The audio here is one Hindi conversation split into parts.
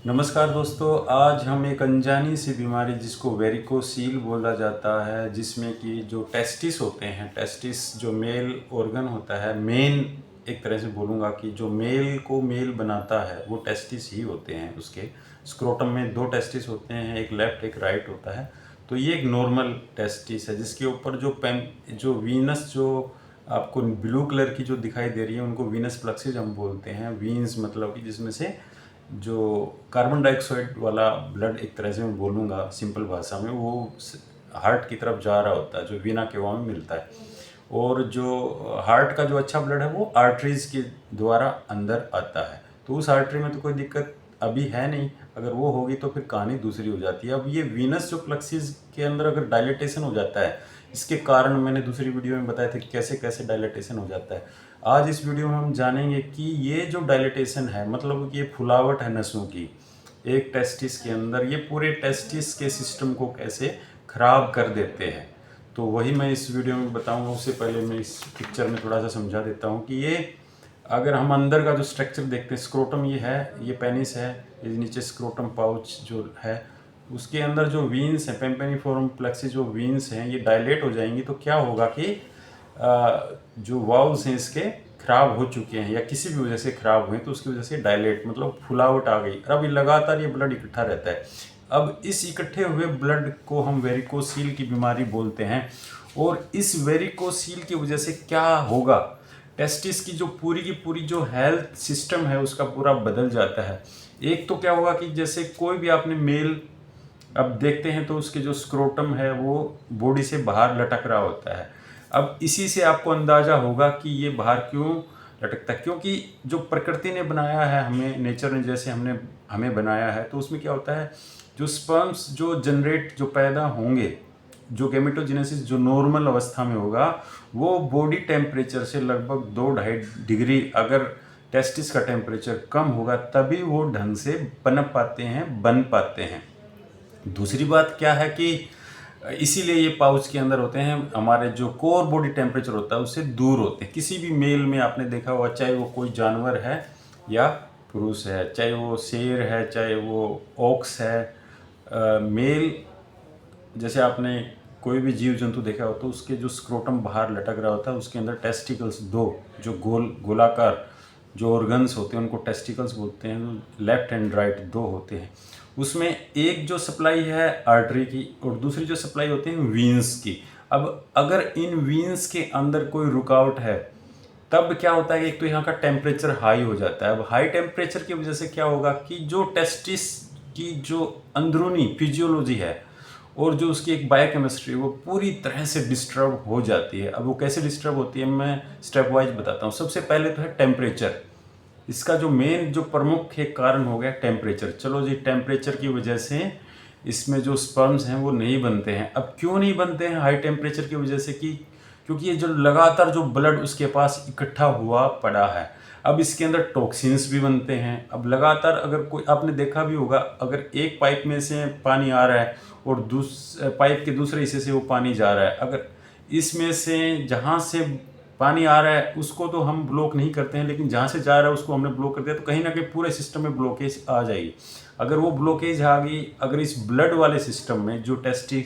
नमस्कार दोस्तों, आज हम एक अनजानी सी बीमारी जिसको वेरिकोसील बोला जाता है, जिसमें कि जो टेस्टिस होते हैं, टेस्टिस जो मेल ऑर्गन होता है, मेन एक तरह से बोलूँगा कि जो मेल को मेल बनाता है वो टेस्टिस ही होते हैं। उसके स्क्रोटम में दो टेस्टिस होते हैं, एक लेफ्ट एक राइट होता है। तो ये एक नॉर्मल टेस्टिस है जिसके ऊपर जो वीनस जो आपको ब्लू कलर की जो दिखाई दे रही है उनको वीनस प्लक्सेस हम बोलते हैं। वीन्स मतलब कि जिसमें से जो कार्बन डाइऑक्साइड वाला ब्लड एक तरह से मैं बोलूँगा सिंपल भाषा में, वो हार्ट की तरफ जा रहा होता है, जो वीना के वहाँ में मिलता है। और जो हार्ट का जो अच्छा ब्लड है वो आर्टरीज के द्वारा अंदर आता है। तो उस आर्टरी में तो कोई दिक्कत अभी है नहीं, अगर वो होगी तो फिर कहानी दूसरी हो जाती है। अब ये वीनस जो प्लक्सीज के अंदर अगर डायलिटेशन हो जाता है, इसके कारण मैंने दूसरी वीडियो में बताया था कि कैसे कैसे डायलिटेशन हो जाता है। आज इस वीडियो में हम जानेंगे कि ये जो डायलिटेशन है, मतलब कि ये फुलावट है नसों की एक टेस्टिस के अंदर, ये पूरे टेस्टिस के सिस्टम को कैसे खराब कर देते हैं। तो वही मैं इस वीडियो में बताऊंगा। उससे पहले मैं इस पिक्चर में थोड़ा सा समझा देता हूँ कि ये अगर हम अंदर का जो स्ट्रक्चर देखते हैं, स्क्रोटम ये है, ये पेनिस है, ये नीचे स्क्रोटम पाउच जो है, उसके अंदर जो वीन्स हैं, पेम्पेनिफोरम प्लेक्सी जो वीन्स हैं, ये डायलेट हो जाएंगी। तो क्या होगा कि जो वाल्व्स हैं इसके खराब हो चुके हैं या किसी भी वजह से खराब हुए, तो उसकी वजह से डायलेट मतलब फुलावट आ गई। अब ये लगातार ये ब्लड इकट्ठा रहता है। अब इस इकट्ठे हुए ब्लड को हम वेरिकोसील की बीमारी बोलते हैं। और इस वेरिकोसील की वजह से क्या होगा, टेस्टिस की पूरी जो हेल्थ सिस्टम है उसका पूरा बदल जाता है। एक तो क्या होगा कि जैसे कोई भी आपने मेल अब देखते हैं तो उसके जो स्क्रोटम है वो बॉडी से बाहर लटक रहा होता है। अब इसी से आपको अंदाजा होगा कि ये बाहर क्यों लटकता है, क्योंकि जो प्रकृति ने बनाया है हमें, नेचर ने जैसे हमें बनाया है, तो उसमें क्या होता है, जो स्पर्म्स जो पैदा होंगे, जो गेमेटोजेनेसिस जो नॉर्मल अवस्था में होगा, वो बॉडी टेम्परेचर से लगभग 2-2.5 डिग्री अगर टेस्टिस का टेम्परेचर कम होगा तभी वो ढंग से पनप पाते हैं, बन पाते हैं। दूसरी बात क्या है कि इसीलिए ये पाउच के अंदर होते हैं, हमारे जो कोर बॉडी टेम्परेचर होता है उससे दूर होते हैं। किसी भी मेल में आपने देखा होगा, चाहे वो कोई जानवर है या पुरुष है, चाहे वो शेर है, चाहे वो ऑक्स है, मेल जैसे आपने कोई भी जीव जंतु देखा हो तो उसके जो स्क्रोटम बाहर लटक रहा होता है, उसके अंदर टेस्टिकल्स दो जो गोलाकार जो ऑर्गन्स होते हैं उनको टेस्टिकल्स बोलते हैं, लेफ्ट एंड राइट दो होते हैं। उसमें एक जो सप्लाई है आर्टरी की और दूसरी जो सप्लाई होती है वीन्स की। अब अगर इन वीन्स के अंदर कोई रुकावट है तब क्या होता है कि एक तो यहाँ का टेम्परेचर हाई हो जाता है। अब हाई टेम्परेचर की वजह से क्या होगा कि जो टेस्टिस की जो अंदरूनी फिजियोलॉजी है और जो उसकी एक बायोकेमिस्ट्री वो पूरी तरह से डिस्टर्ब हो जाती है। अब वो कैसे डिस्टर्ब होती है मैं स्टेप वाइज बताता हूँ। सबसे पहले तो है टेम्परेचर। इसका जो मेन जो प्रमुख एक कारण हो गया टेम्परेचर। चलो जी, टेम्परेचर की वजह से इसमें जो स्पर्म्स हैं वो नहीं बनते हैं। अब क्यों नहीं बनते हैं हाई टेम्परेचर की वजह से? क्योंकि ये जो लगातार जो ब्लड उसके पास इकट्ठा हुआ पड़ा है, अब इसके अंदर टॉक्सिन्स भी बनते हैं। अब लगातार अगर कोई आपने देखा भी होगा, अगर एक पाइप में से पानी आ रहा है और पाइप के दूसरे हिस्से से वो पानी जा रहा है, अगर इसमें से जहाँ से पानी आ रहा है उसको तो हम ब्लॉक नहीं करते हैं, लेकिन जहाँ से जा रहा है उसको हमने ब्लॉक कर दिया, तो कहीं ना कहीं पूरे सिस्टम में ब्लॉकेज आ जाएगी। अगर वो ब्लॉकेज आ गई, अगर इस ब्लड वाले सिस्टम में जो टेस्टिस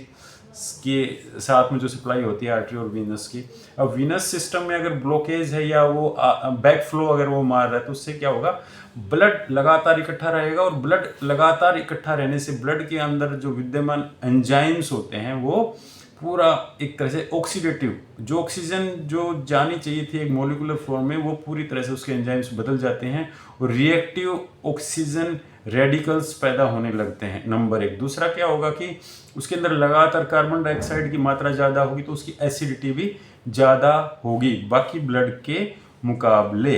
के साथ में जो सप्लाई होती है आर्टरी और वीनस की, अब वीनस सिस्टम में अगर ब्लॉकेज है या वो बैक फ्लो अगर वो मार रहा है तो उससे क्या होगा, ब्लड लगातार इकट्ठा रहेगा। और ब्लड लगातार इकट्ठा रहने से ब्लड के अंदर जो विद्यमान एंजाइम्स होते हैं वो पूरा एक तरह से ऑक्सीडेटिव, जो ऑक्सीजन जो जानी चाहिए थी एक मोलिकुलर फॉर्म में, वो पूरी तरह से उसके एंजाइम्स बदल जाते हैं और रिएक्टिव ऑक्सीजन रेडिकल्स पैदा होने लगते हैं, नंबर एक। दूसरा क्या होगा कि उसके अंदर लगातार कार्बन डाइऑक्साइड की मात्रा ज़्यादा होगी तो उसकी एसिडिटी भी ज़्यादा होगी बाकी ब्लड के मुकाबले।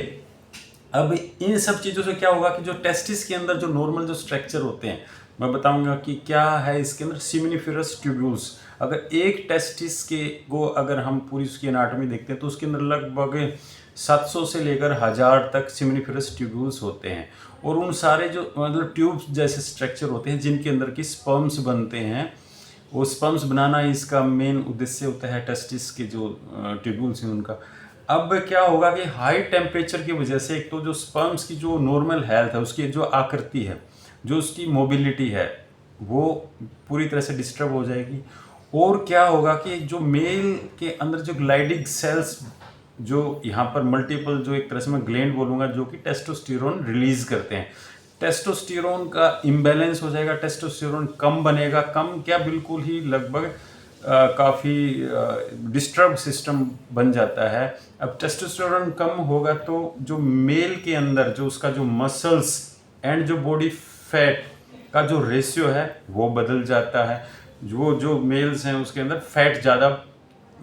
अब इन सब चीज़ों से क्या होगा कि जो टेस्टिस के अंदर जो नॉर्मल जो स्ट्रक्चर होते हैं, मैं बताऊंगा कि क्या है इसके अंदर। सिमिनिफेरस ट्यूब्यूल्स, अगर एक टेस्टिस के को अगर हम पूरी उसकी एनाटॉमी देखते हैं तो उसके अंदर लगभग 700 से लेकर 1000 तक सिमिनिफेरस ट्यूब्यूल्स होते हैं। और उन सारे जो मतलब ट्यूब्स जैसे स्ट्रक्चर होते हैं जिनके अंदर की स्पर्म्स बनते हैं, वो स्पर्म्स बनाना इसका मेन उद्देश्य होता है, टेस्टिस के जो ट्यूब्यूल्स हैं उनका। अब क्या होगा कि हाई टेम्परेचर की वजह से एक तो जो स्पर्म्स की जो नॉर्मल हेल्थ है उसकी जो आकृति है, जो उसकी मोबिलिटी है वो पूरी तरह से डिस्टर्ब हो जाएगी। और क्या होगा कि जो मेल के अंदर जो ग्लाइडिंग सेल्स, जो यहाँ पर मल्टीपल, जो एक तरह से मैं ग्लैंड बोलूँगा, जो कि टेस्टोस्टेरोन रिलीज करते हैं, टेस्टोस्टेरोन का इम्बैलेंस हो जाएगा, टेस्टोस्टेरोन कम बनेगा, कम क्या बिल्कुल ही लगभग काफ़ी डिस्टर्ब सिस्टम बन जाता है। अब टेस्टोस्टेरोन कम होगा तो जो मेल के अंदर जो उसका जो मसल्स एंड जो बॉडी फैट का जो रेशियो है वो बदल जाता है। जो मेल्स हैं उसके अंदर फैट ज़्यादा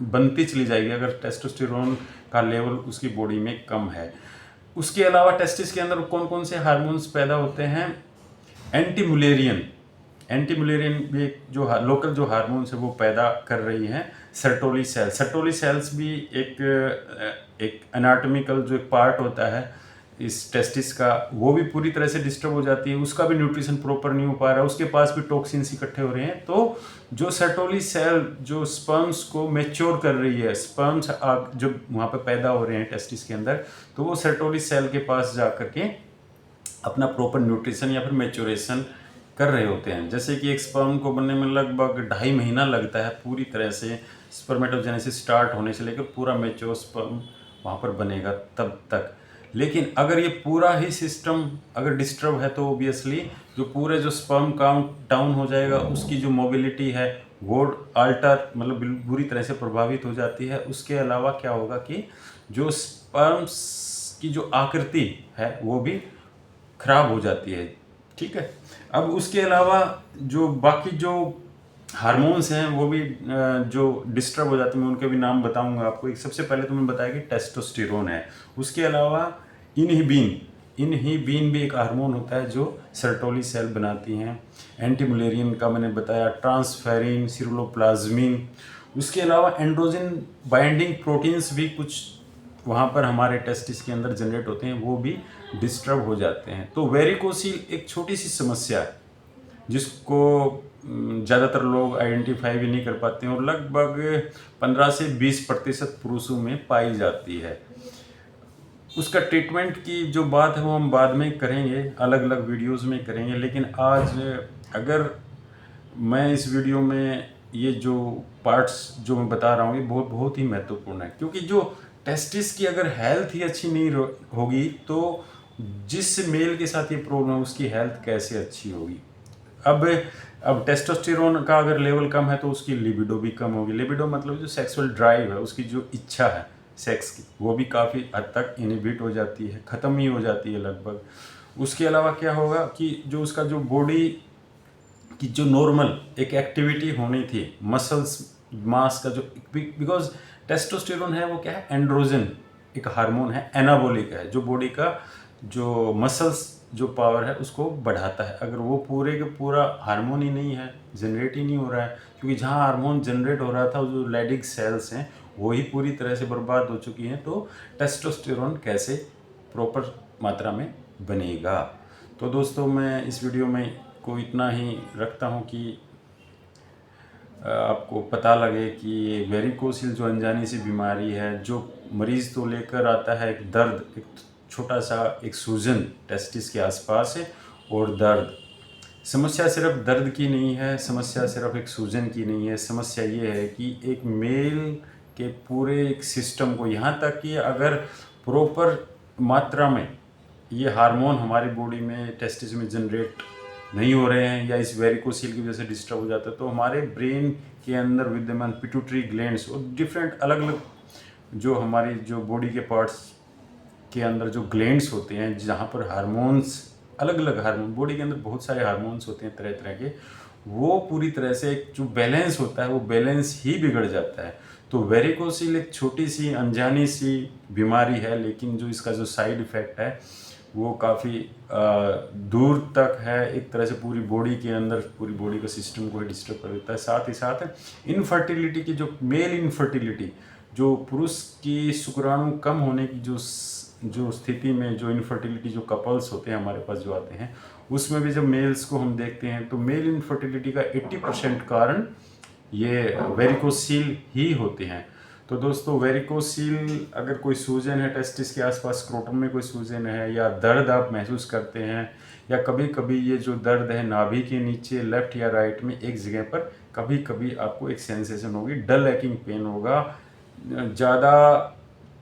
बनती चली जाएगी अगर टेस्टोस्टेरोन का लेवल उसकी बॉडी में कम है। उसके अलावा टेस्टिस के अंदर कौन कौन से हार्मोन्स पैदा होते हैं? एंटी भी जो लोकल जो हार्मोन्स है वो पैदा कर रही हैं सर्टोली सेल्स भी एक एनाटॉमिकल जो एक पार्ट होता है इस टेस्टिस का, वो भी पूरी तरह से डिस्टर्ब हो जाती है, उसका भी न्यूट्रिशन प्रॉपर नहीं हो पा रहा है, उसके पास भी टॉक्सिन्स इकट्ठे हो रहे हैं। तो जो सर्टोली सेल जो स्पर्म्स को मैच्योर कर रही है, स्पर्म्स जो वहाँ पे पैदा हो रहे हैं टेस्टिस के अंदर, तो वो सर्टोली सेल के पास जा करके अपना प्रॉपर न्यूट्रिशन या फिर मैच्योरेशन कर रहे होते हैं। जैसे कि एक स्पर्म को बनने में लगभग 2.5 महीना लगता है पूरी तरह से स्पर्मेटोजेनेसिस स्टार्ट होने से लेकर पूरा मैच्योर स्पर्म वहाँ पर बनेगा तब तक। लेकिन अगर ये पूरा ही सिस्टम अगर डिस्टर्ब है तो ओबियसली जो पूरे जो स्पर्म काउंट डाउन हो जाएगा, उसकी जो मोबिलिटी है वो अल्टर मतलब बुरी तरह से प्रभावित हो जाती है। उसके अलावा क्या होगा कि जो स्पर्म्स की जो आकृति है वो भी खराब हो जाती है। ठीक है, अब उसके अलावा जो बाकी जो हार्मोन्स हैं वो भी जो डिस्टर्ब हो जाते हैं, मैं उनके भी नाम बताऊंगा आपको। एक सबसे पहले तो मैं बताया कि टेस्टोस्टेरोन है, उसके अलावा इनहिबिन भी एक हार्मोन होता है जो सर्टोली सेल बनाती हैं। एंटीमुलेरियन का मैंने बताया, ट्रांसफेरिन, सिरुलोप्लाज्मिन। उसके अलावा एंड्रोजन बाइंडिंग प्रोटीन्स भी कुछ वहाँ पर हमारे टेस्टिस के अंदर जनरेट होते हैं, वो भी डिस्टर्ब हो जाते हैं। तो वेरिकोसील एक छोटी सी समस्या है जिसको ज़्यादातर लोग आइडेंटिफाई भी नहीं कर पाते हैं और लगभग 15 से 20% पुरुषों में पाई जाती है। उसका ट्रीटमेंट की जो बात है वो हम बाद में करेंगे, अलग अलग वीडियोस में करेंगे। लेकिन आज अगर मैं इस वीडियो में ये जो पार्ट्स जो मैं बता रहा हूँ ये बहुत बहुत ही महत्वपूर्ण है, क्योंकि जो टेस्टिस की अगर हेल्थ ही अच्छी नहीं होगी तो जिस मेल के साथ ये प्रॉब्लम है उसकी हेल्थ कैसे अच्छी होगी। अब टेस्टोस्टेरोन का अगर लेवल कम है तो उसकी लिबिडो भी कम होगी। लिबिडो मतलब जो सेक्सुअल ड्राइव है, उसकी जो इच्छा है सेक्स की, वो भी काफ़ी हद तक इनहिबिट हो जाती है, ख़त्म ही हो जाती है लगभग। उसके अलावा क्या होगा कि जो उसका जो बॉडी की जो नॉर्मल एक एक्टिविटी होनी थी, मसल्स मास का जो, बिकॉज टेस्टोस्टेरोन है वो क्या है, एंड्रोजन एक हार्मोन है, एनाबॉलिक है, जो बॉडी का जो मसल्स जो पावर है उसको बढ़ाता है। अगर वो पूरे के पूरा हार्मोन ही नहीं है, जनरेट ही नहीं हो रहा है, क्योंकि जहाँ हार्मोन जनरेट हो रहा था जो लैडिक सेल्स हैं वो ही पूरी तरह से बर्बाद हो चुकी हैं, तो टेस्टोस्टेरोन कैसे प्रॉपर मात्रा में बनेगा। तो दोस्तों मैं इस वीडियो में को इतना ही रखता हूँ कि आपको पता लगे कि ये वेरिकोसिल जो अनजानी सी बीमारी है, जो मरीज़ तो लेकर आता है एक दर्द, एक छोटा सा एक सूजन टेस्टिस के आसपास है, और दर्द, समस्या सिर्फ दर्द की नहीं है, समस्या सिर्फ एक सूजन की नहीं है, समस्या ये है कि एक मेल के पूरे एक सिस्टम को, यहाँ तक कि अगर प्रॉपर मात्रा में ये हार्मोन हमारी बॉडी में टेस्टिस में जनरेट नहीं हो रहे हैं या इस वेरिकोसील की वजह से डिस्टर्ब हो जाता है, तो हमारे ब्रेन के अंदर विद्यमान पिट्यूटरी ग्लैंड्स और डिफरेंट अलग अलग जो हमारी जो बॉडी के पार्ट्स के अंदर जो ग्लैंड्स होते हैं जहाँ पर हार्मोन्स, अलग अलग हार्मोन, बॉडी के अंदर बहुत सारे हार्मोन्स होते हैं तरह तरह के, वो पूरी तरह से एक जो बैलेंस होता है वो बैलेंस ही बिगड़ जाता है। तो वेरिकोसील एक छोटी सी अनजानी सी बीमारी है, लेकिन जो इसका जो साइड इफ़ेक्ट है वो काफ़ी दूर तक है, एक तरह से पूरी बॉडी के अंदर पूरी बॉडी का सिस्टम को डिस्टर्ब कर देता है। साथ ही साथ इनफर्टिलिटी की जो मेल इनफर्टिलिटी, जो पुरुष की शुक्राणु कम होने की जो स्थिति में जो इनफर्टिलिटी जो कपल्स होते हैं हमारे पास जो आते हैं, उसमें भी जब मेल्स को हम देखते हैं तो मेल इनफर्टिलिटी का 80% कारण ये वेरिकोसील ही होते हैं। तो दोस्तों वेरिकोसील, अगर कोई सूजन है टेस्टिस के आसपास, स्क्रोटम में कोई सूजन है या दर्द आप महसूस करते हैं या कभी कभी ये जो दर्द है नाभि के नीचे लेफ्ट या राइट में एक जगह पर कभी कभी आपको एक सेंसेशन होगी, डल एकइंग पेन होगा, ज़्यादा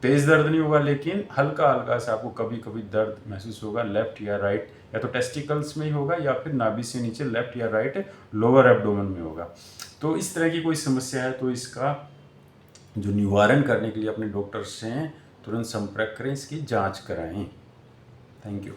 तेज़ दर्द नहीं होगा लेकिन हल्का हल्का सा आपको कभी कभी दर्द महसूस होगा लेफ्ट या राइट, या तो टेस्टिकल्स में ही होगा या फिर नाभि से नीचे लेफ्ट या राइट लोअर एब्डोमेन में होगा। तो इस तरह की कोई समस्या है तो इसका जो निवारण करने के लिए अपने डॉक्टर से तुरंत संपर्क करें, इसकी जांच कराएं। Thank you.